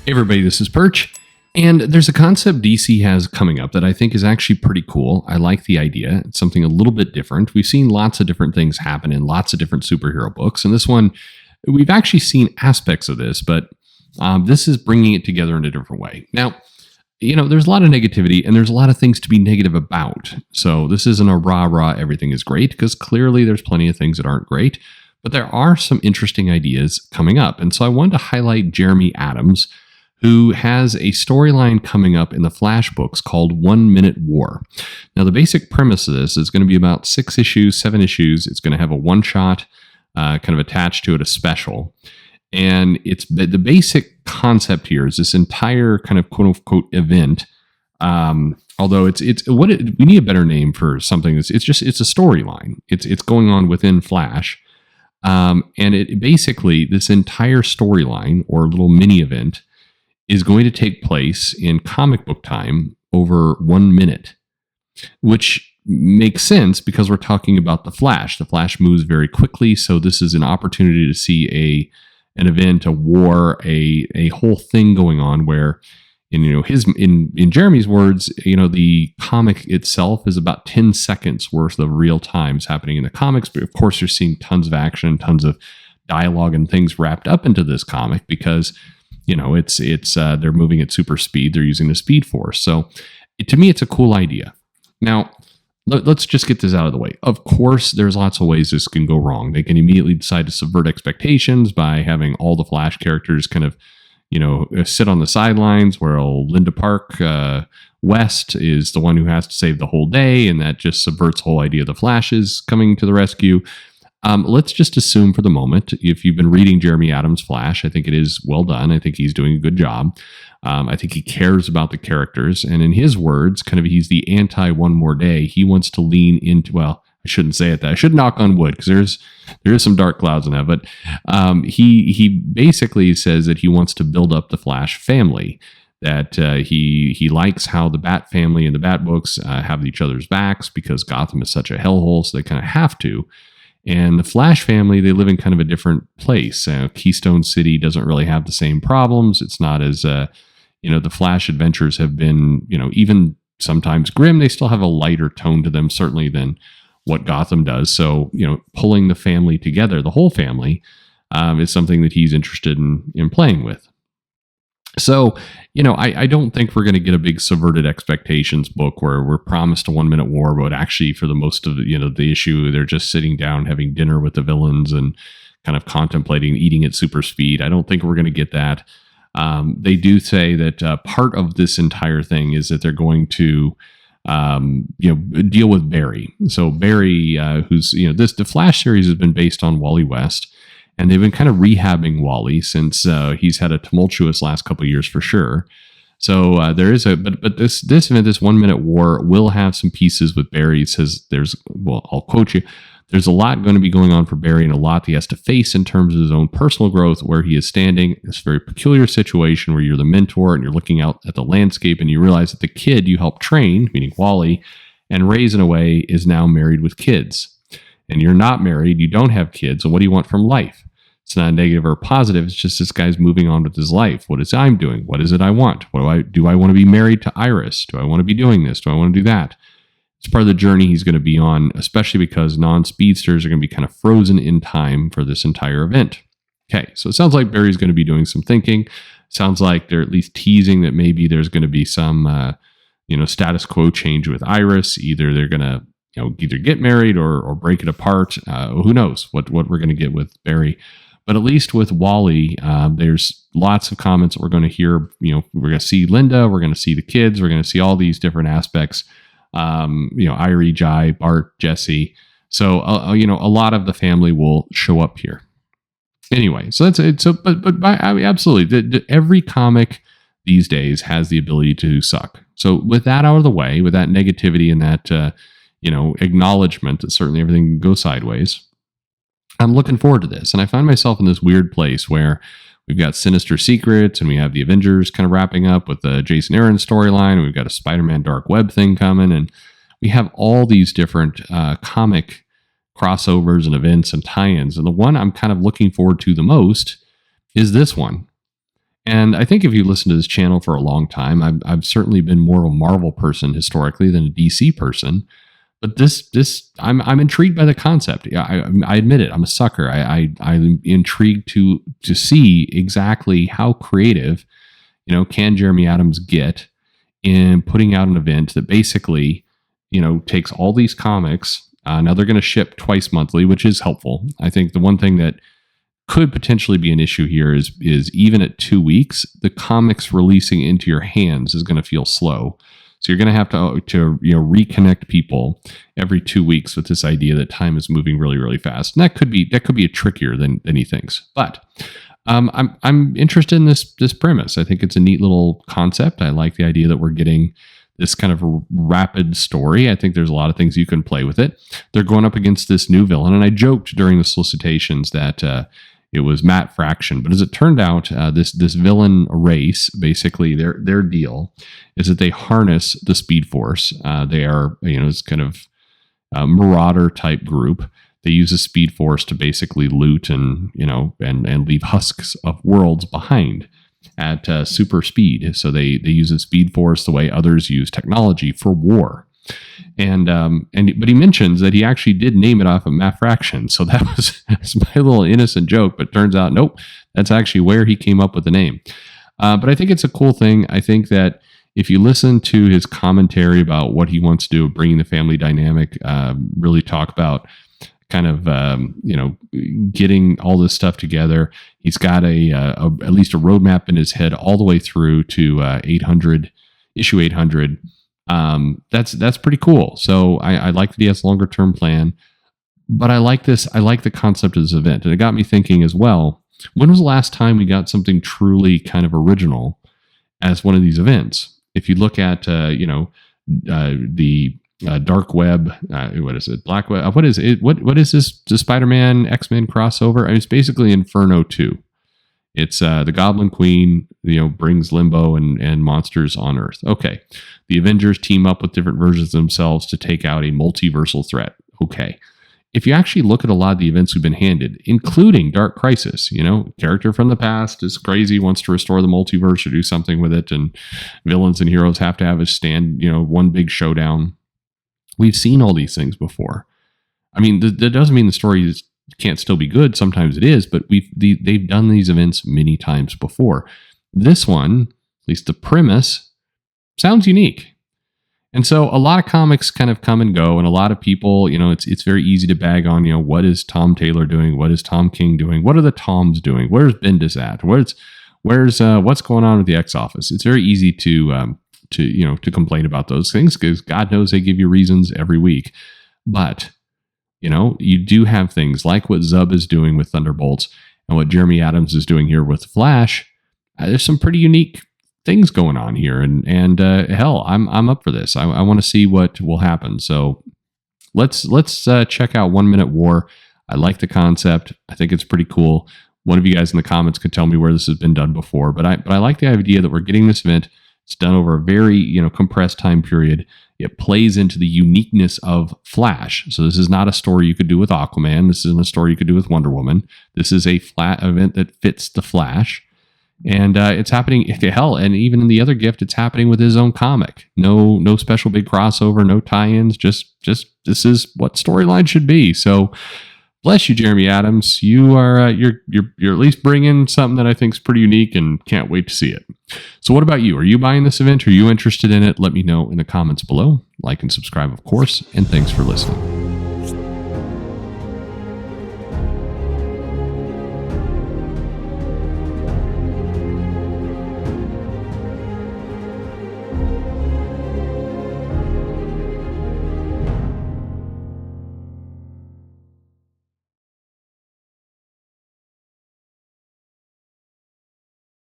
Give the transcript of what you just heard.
Hey everybody, this is Perch, and there's a concept DC has coming up that I think is actually pretty cool. I like the idea. It's something a little bit different. We've seen lots of different things happen in lots of different superhero books, and this one, we've actually seen aspects of this, but this is bringing it together in a different way. Now, there's a lot of negativity, and there's a lot of things to be negative about. So this isn't a rah-rah, everything is great, because clearly there's plenty of things that aren't great, but there are some interesting ideas coming up. And so I wanted to highlight Jeremy Adams, who has a storyline coming up in the Flash books called 1 Minute War. Now, the basic premise of this is going to be about 6 issues, 7 issues. It's going to have a one-shot kind of attached to it, a special. And it's the basic concept here is this entire kind of quote-unquote event. Although we need a better name for something. It's a storyline. It's going on within Flash. And it basically, this entire storyline or little mini event is going to take place in comic book time over 1 minute, which makes sense because we're talking about the Flash. The Flash moves very quickly, so this is an opportunity to see an event, a war, a whole thing going on where, in Jeremy's words, the comic itself is about 10 seconds worth of real times happening in the comics, but of course you're seeing tons of action, tons of dialogue and things wrapped up into this comic because they're moving at super speed. They're using the Speed Force. So to me, it's a cool idea. Now, let's just get this out of the way. Of course, there's lots of ways this can go wrong. They can immediately decide to subvert expectations by having all the Flash characters kind of, sit on the sidelines where Linda Park West is the one who has to save the whole day. And that just subverts the whole idea of the Flash is coming to the rescue. Let's just assume for the moment, if you've been reading Jeremy Adams' Flash, I think it is well done. I think he's doing a good job. I think he cares about the characters. And in his words, kind of he's the anti-One More Day. He wants to lean into, well, I shouldn't say it that. I should knock on wood because there is some dark clouds in that. But he basically says that he wants to build up the Flash family. That he likes how the Bat family and the Bat books have each other's backs because Gotham is such a hellhole, so they kind of have to. And the Flash family, they live in kind of a different place. Keystone City doesn't really have the same problems. It's not as, the Flash adventures have been, even sometimes grim. They still have a lighter tone to them, certainly, than what Gotham does. So, pulling the family together, the whole family, is something that he's interested in playing with. So, I don't think we're going to get a big subverted expectations book where we're promised a 1 minute war, but actually for the most of the issue, they're just sitting down having dinner with the villains and kind of contemplating eating at super speed. I don't think we're going to get that. They do say that part of this entire thing is that they're going to deal with Barry. So Barry, who's the Flash series has been based on Wally West. And they've been kind of rehabbing Wally since he's had a tumultuous last couple of years for sure. So there is but this event, this 1 minute war, will have some pieces with Barry. It says I'll quote you. There's a lot going to be going on for Barry and a lot he has to face in terms of his own personal growth, where he is standing. This very peculiar situation where you're the mentor and you're looking out at the landscape and you realize that the kid you helped train, meaning Wally, and raise in a way is now married with kids. And you're not married, you don't have kids, so what do you want from life? It's not negative or positive, it's just this guy's moving on with his life. What is I'm doing? What is it I want? Do I want to be married to Iris? Do I want to be doing this? Do I want to do that? It's part of the journey he's going to be on, especially because non-speedsters are going to be kind of frozen in time for this entire event. Okay, so it sounds like Barry's going to be doing some thinking. Sounds like they're at least teasing that maybe there's going to be some status quo change with Iris. Either they're going to either get married or break it apart. Who knows what we're going to get with Barry. But at least with Wally, there's lots of comments that we're going to hear. We're going to see Linda, we're going to see the kids, we're going to see all these different aspects. Irie, Jai, Bart, Jesse. So, a lot of the family will show up here. Anyway, so that's it. So, absolutely, every comic these days has the ability to suck. So, with that out of the way, with that negativity and that acknowledgement that certainly everything can go sideways, I'm looking forward to this. And I find myself in this weird place where we've got Sinister Secrets and we have the Avengers kind of wrapping up with the Jason Aaron storyline. And we've got a Spider-Man Dark Web thing coming. And we have all these different comic crossovers and events and tie-ins. And the one I'm kind of looking forward to the most is this one. And I think if you listen to this channel for a long time, I've certainly been more of a Marvel person historically than a DC person. But I'm intrigued by the concept. Yeah, I admit it. I'm a sucker. I'm intrigued to see exactly how creative, can Jeremy Adams get in putting out an event that basically, takes all these comics. Now they're going to ship twice monthly, which is helpful. I think the one thing that could potentially be an issue here is even at 2 weeks, the comics releasing into your hands is going to feel slow. So you're going to have to reconnect people every 2 weeks with this idea that time is moving really, really fast. And that could be trickier than he thinks. But I'm interested in this premise. I think it's a neat little concept. I like the idea that we're getting this kind of rapid story. I think there's a lot of things you can play with it. They're going up against this new villain, and I joked during the solicitations that it was Matt Fraction, but as it turned out, this villain race, basically their deal is that they harness the Speed Force. They are this kind of marauder type group. They use the Speed Force to basically loot and leave husks of worlds behind at super speed. So they use the Speed Force the way others use technology for war. But he mentions that he actually did name it off of Matt Fraction. So that's my little innocent joke, but turns out, nope, that's actually where he came up with the name. But I think it's a cool thing. I think that if you listen to his commentary about what he wants to do, bringing the family dynamic, really talk about kind of, getting all this stuff together. He's got at least a roadmap in his head all the way through to issue 800. That's pretty cool. So I like that he has a longer term plan, but I like this. I like the concept of this event, and it got me thinking as well. When was the last time we got something truly kind of original as one of these events? If you look at the dark web, what is it? Black web. What is it? What is this? The Spider-Man X-Men crossover? I mean, it's basically Inferno 2. It's the Goblin Queen, brings Limbo and monsters on Earth. Okay. The Avengers team up with different versions of themselves to take out a multiversal threat. Okay. If you actually look at a lot of the events we've been handed, including Dark Crisis, character from the past is crazy, wants to restore the multiverse or do something with it, and villains and heroes have to have a stand, one big showdown. We've seen all these things before. I mean, that doesn't mean the story can't still be good. Sometimes it is, but they've done these events many times before. This one, at least the premise, sounds unique. And so a lot of comics kind of come and go, and a lot of people, it's very easy to bag on, what is Tom Taylor doing? What is Tom King doing? What are the Toms doing? Where's Bendis at? Where's what's going on with the X Office? It's very easy to complain about those things because God knows they give you reasons every week. But you do have things like what Zub is doing with Thunderbolts and what Jeremy Adams is doing here with Flash. There's some pretty unique things going on here, and hell, I'm up for this. I want to see what will happen. So let's check out 1 Minute War. I like the concept. I think it's pretty cool. One of you guys in the comments could tell me where this has been done before, but I like the idea that we're getting this event. It's done over a very compressed time period. It plays into the uniqueness of Flash. So this is not a story you could do with Aquaman. This isn't a story you could do with Wonder Woman. This is a flat event that fits the Flash. And it's happening, hell, and even in the other gift, it's happening with his own comic. No special big crossover, no tie-ins. Just this is what storyline should be. So bless you, Jeremy Adams. You are you're at least bringing something that I think is pretty unique, and can't wait to see it. So what about you? Are you buying this event? Are you interested in it? Let me know in the comments below. Like and subscribe, of course, and thanks for listening.